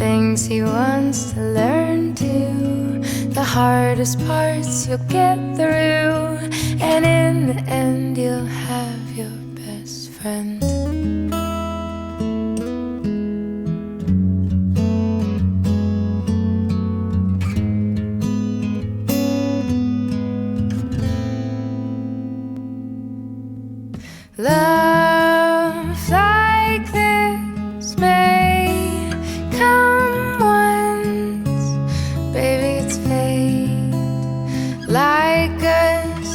things he wants to learn to. The hardest parts you'll get through, and in the end you'll have your best friend. Love like this may come once, baby, it's fate. Like a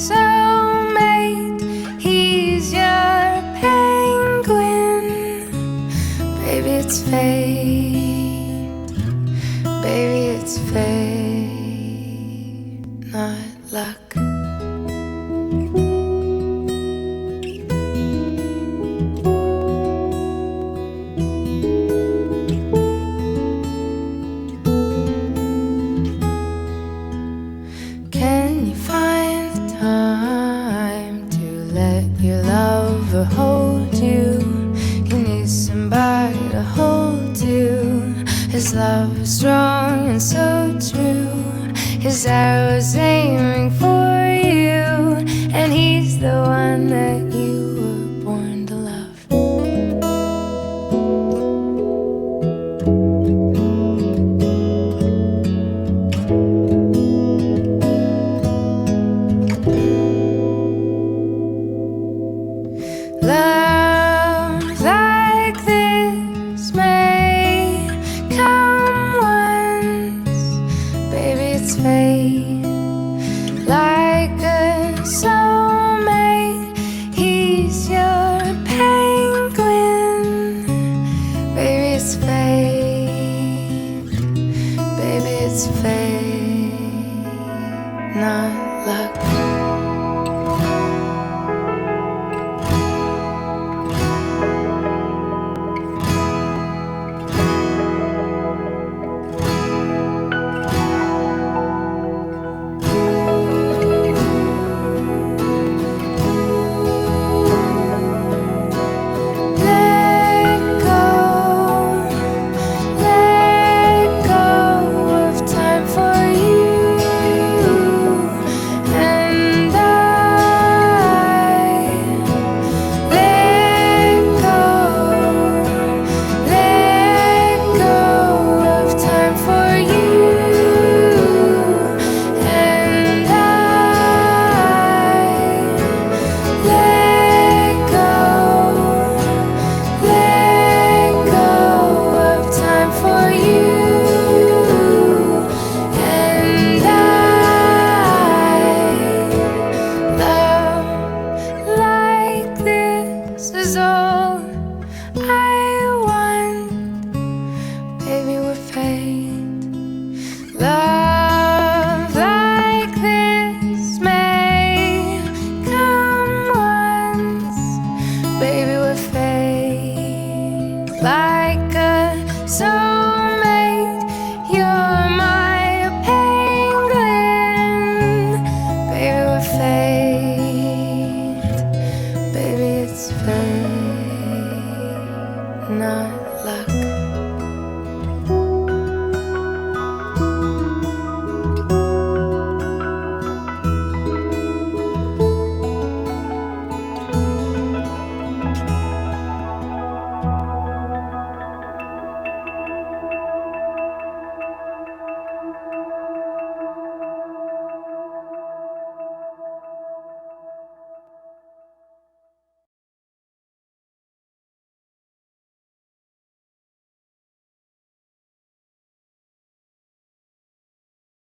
soulmate, he's your penguin, baby, it's fate. Baby, it's fate, not luck. Can you find the time to let your lover hold you? You need somebody to hold you. His love is strong and so true. His arrow's aiming for you, and he's the one that you were born to love. Love like this may come once, baby, it's fate. Like a soulmate, he's your penguin, baby, it's fate. Baby, it's fate, not luck. This is all I want, baby, we're fate. Love like this may come once, baby, we're fate. Like a soulmate, you're my penguin, baby, we're fate. Baby, it's fate, not luck.